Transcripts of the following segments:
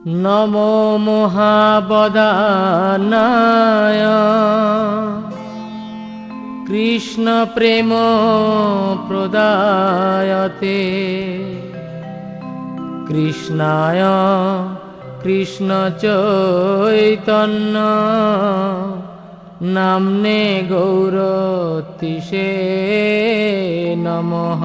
নমো মহাবদানায় কৃষ্ণ প্রেম প্রদায়তে কৃষ্ণায় কৃষ্ণ চৈতন্য নামনে গৌরতিষে নমঃ।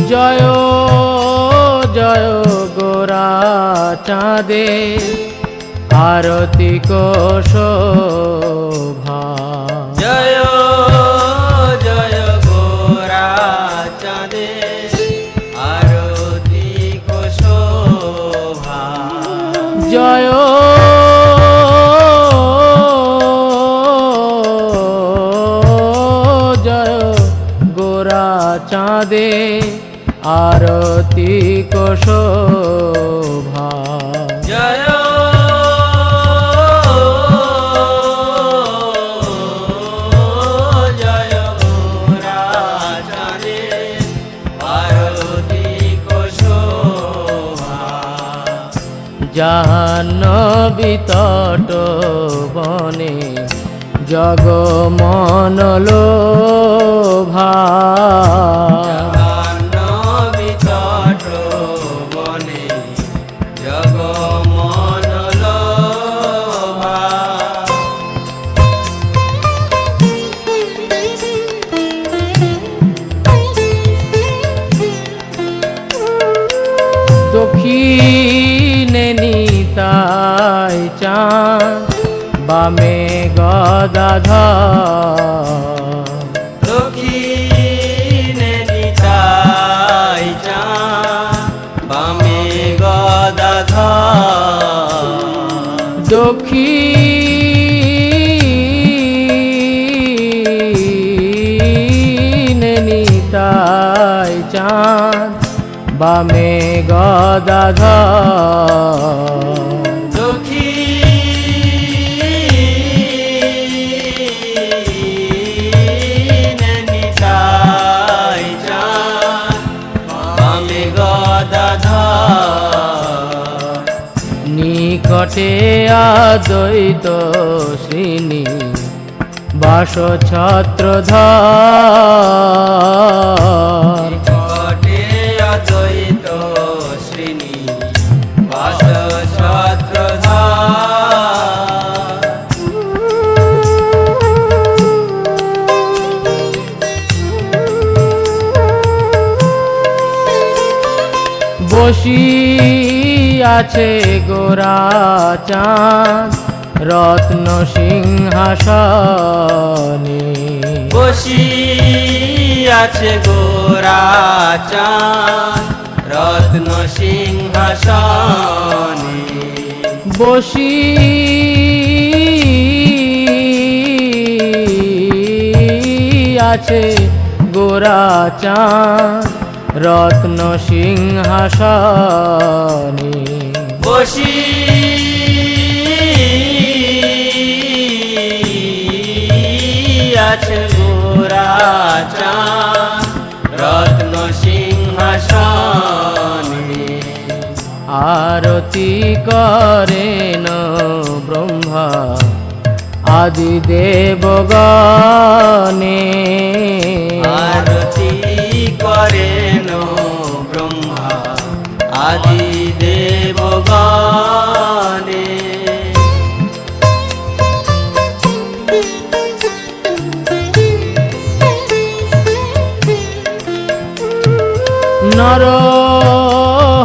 জয় জয় গোরা চাঁদে আরতি কো শোভা। জয় জয় গোরা চাঁদে আরতি কো শোভা। জয় জয় গোরা চাঁদে আরতি কো শোভা। জয় জয় গোরা চাঁদে আরতি কো শোভা। জাহ্নবী তট বনে জগমন লোভা। জাহ্নবী তট বনে জগমন লোভা। দক্ষিণে নিতাই চাঁদ বামে গদাধর। দক্ষিণে নিতাই চাঁদ বামে গদাধর। দক্ষিণে নিতাই চাঁদ বামে গদাধর। দক্ষিণে নিতাই চাঁদ বামে গদাধর। নিকটে আদ্বৈত শ্রীনি বাস ছত্রধর। নিকটে অদ্বৈত শ্রেণী বাস ছত্রধর। বসি আছে গোরা চাঁদ রত্ন সিংহাসনে। বসি আছে গোরা চাঁদ রত্ন সিংহাসনে। বসি আছে গোরা চাঁদ রত্ন সিংহাসনে। বসি আছে গোরা চাঁদ রত্ন সিংহাসনে। আরতি করেন ব্রহ্মা আদি দেবগণে। আরতি করেন ব্রহ্মা আদি দেবগণে। নর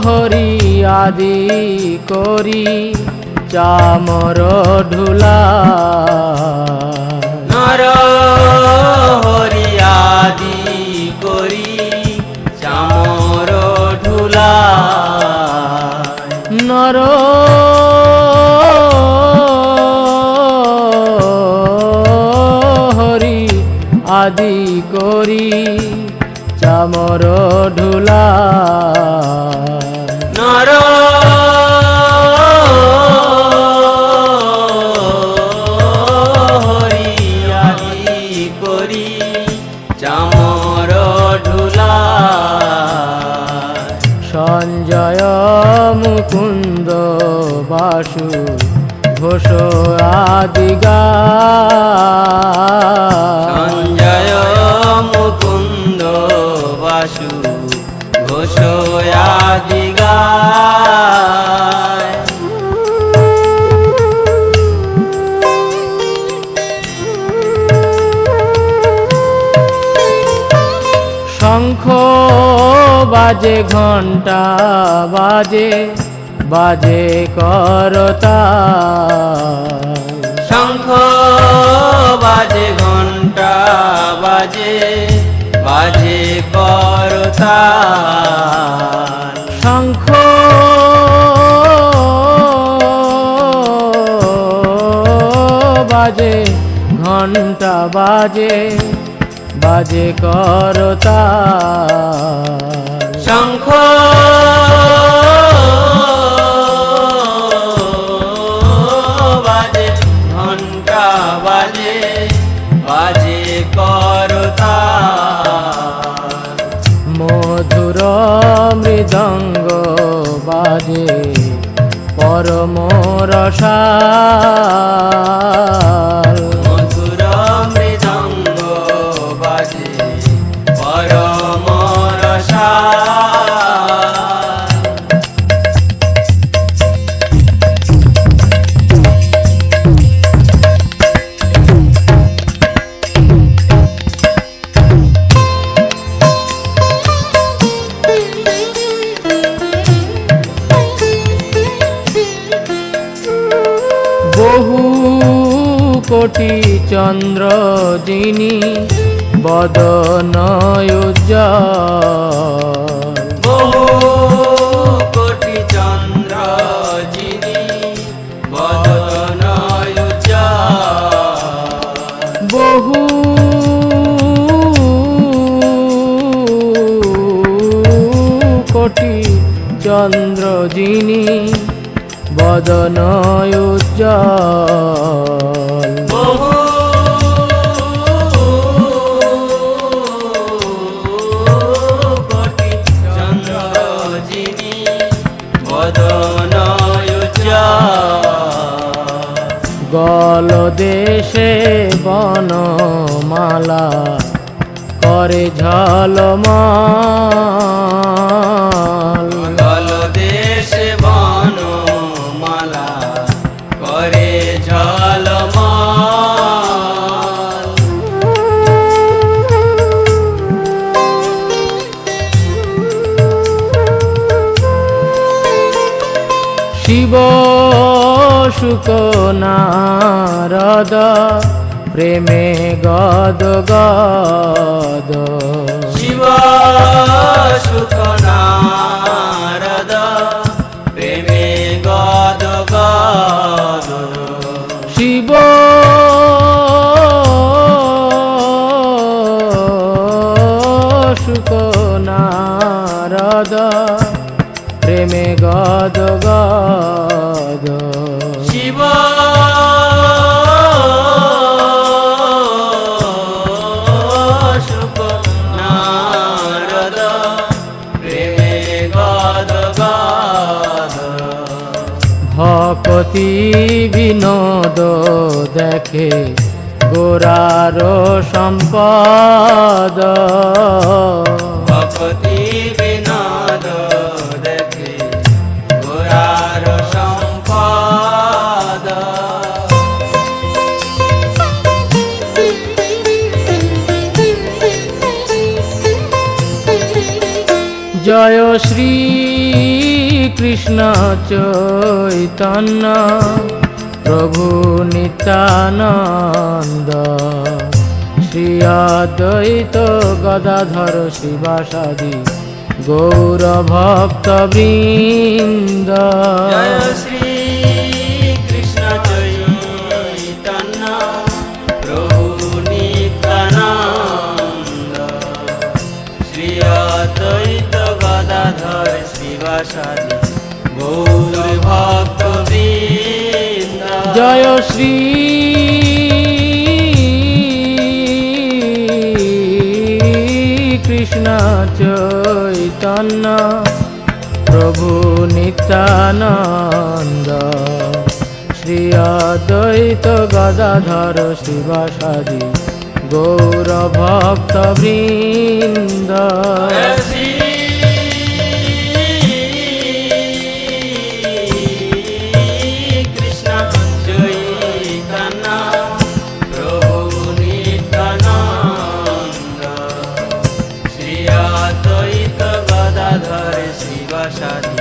হরি আদি করি চামর ঢুলা। নর হরি আদি করি চামর ঢুলা। নর হরি আদি করি চামর ঢুলা। নর সঞ্জয় মুকুন্দ বাসু ঘোষ আদি গায়। সঞ্জয় মুকুন্দ বাসু ঘোষ আদি গায়। শঙ্খ বাজে ঘণ্টা বাজে বাজে করতাল। শঙ্খ বাজে ঘণ্টা বাজে বাজে করতাল। শঙ্খ বাজে ঘণ্টা বাজে বাজে করতাল। শঙ্খ বাজে ঘণ্টা বাজে বাজে করতাল। মধুর মৃদঙ্গ বাজে পরম রসাল। মধুর মৃদঙ্গ বাজে পরম রসাল। বহু কোটি চন্দ্র যিনি বদন উজ্জ্বল। বহু কোটি চন্দ্র যিনি বদন উজ্জ্বল। বহু কোটি চন্দ্র যিনি বদন উজ্জ্বল। বহু কোটি চন্দ্র যিনি বদন উজ্জ্বল। গল দেশে বনমালা করে ঝলমল। গল দেশে বনমালা করে ঝলমল। শিব শুক নারদ প্রেমে গদ গদ। শিব সুখ নারদ প্রেমে গদ গদ। শিব শুক নারদ প্রেমে গদ গদ। শিব সুখ নারদ প্রেমে গদ গদ। ভকতি বিনোদ দেখে গোরার সম্পদ। ভক্তি বিনোদ দেখে গোরার সম্পদ। জয় শ্রী কৃষ্ণ চৈতন্য প্রভু নিত্যানন্দ। শ্রী অদ্বৈত গদাধর শিবাসাদি গৌর ভক্ত বৃন্দ। জয় শ্রী কৃষ্ণ চৈতন্য প্রভু নিত্যানন্দ। শ্রী অদ্বৈত গদাধর শিবাসাদি গৌর ভক্ত বৃন্দ। জয় শ্রী কৃষ্ণ চৈতন্য প্রভু নিত্যানন্দ শ্রী অদ্বৈত গদাধর শিবাসাদি গৌর ভক্ত বৃন্দ। শ্রী কৃষ্ণ চৈতন্য প্রভু নিত্যানন্দ শ্রী অদ্বৈত গদাধর শিবাসাদি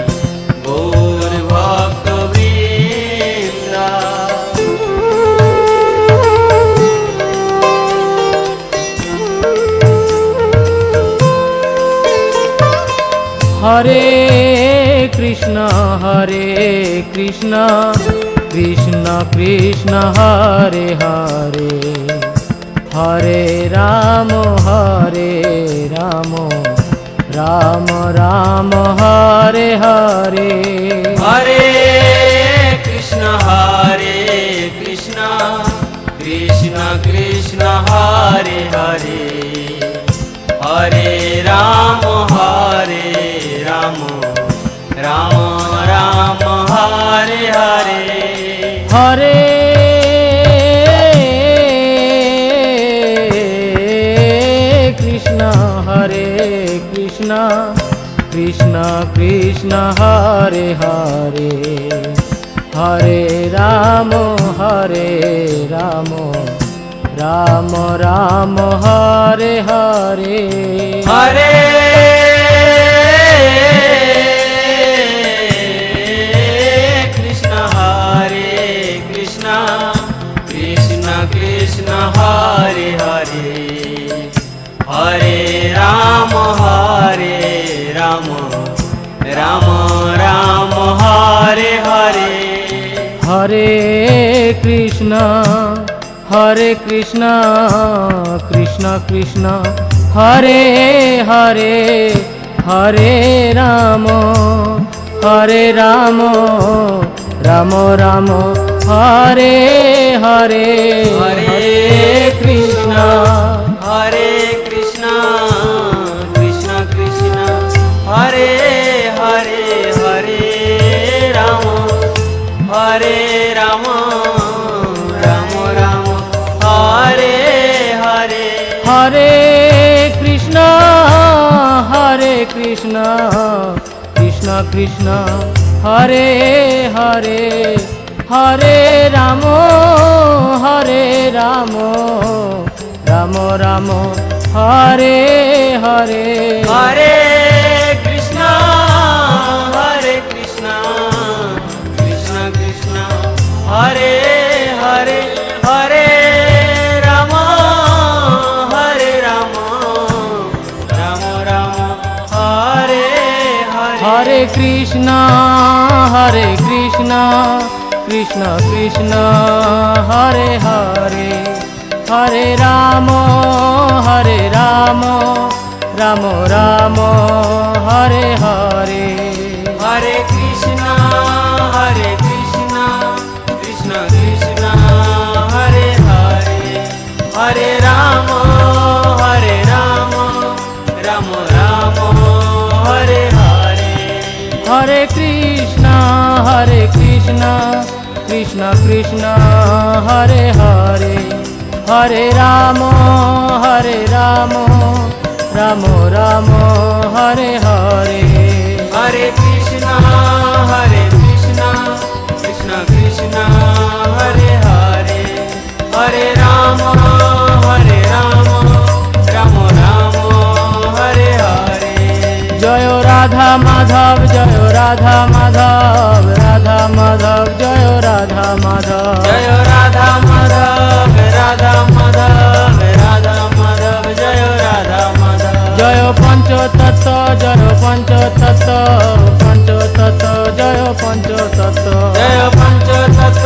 গৌর ভক্ত বৃন্দ। হরে কৃষ্ণ কৃষ্ণ কৃষ্ণ হরে হরে, হরে রাম রাম রাম হরে হরে। হরে কৃষ্ণ কৃষ্ণ কৃষ্ণ হরে হরে, হরে রাম রাম রাম হরে হরে। হরে কৃষ্ণ কৃষ্ণ কৃষ্ণ হরে হরে, হরে রাম রাম রাম হরে হরে। হরে কৃষ্ণ কৃষ্ণ কৃষ্ণ হরে হরে, হরে রাম রাম রাম হরে হরে। হরে কৃষ্ণ কৃষ্ণ কৃষ্ণ হরে হরে, হরে রাম রাম রাম হরে হরে। হরে কৃষ্ণ কৃষ্ণ কৃষ্ণ হরে হরে, হরে রাম রাম রাম হরে হরে। হরে কৃষ্ণ কৃষ্ণ কৃষ্ণ হরে হরে, হরে রাম রাম রাম হরে হরে। হরে কৃষ্ণ কৃষ্ণ কৃষ্ণ হরে হরে, হরে রাম রাম রাম হরে হরে। হরে কৃষ্ণ কৃষ্ণ কৃষ্ণ হরে হরে, হরে রাম রাম রাম হরে হরে। হরে কৃষ্ণ কৃষ্ণ কৃষ্ণ হরে হরে, হরে রাম রাম রাম হরে হরে। হরে কৃষ্ণ কৃষ্ণ কৃষ্ণ হরে হরে, হরে রাম রাম রাম হরে হরে। হরে কৃষ্ণ কৃষ্ণ কৃষ্ণ হরে হরে, হরে রাম রাম হরে হরে। জয় রাধা মাধব জয় রাধা মাধব, রাধা মাধব জয় রাধা মাধব। জয় রাধা মাধব রাধা মাধব রাধা মাধব জয় রাধা মাধব। জয় পঞ্চতত্ত্ব জয় পঞ্চতত্ত্ব জয় পঞ্চতত্ত্ব। জয় পঞ্চতত্ত্ব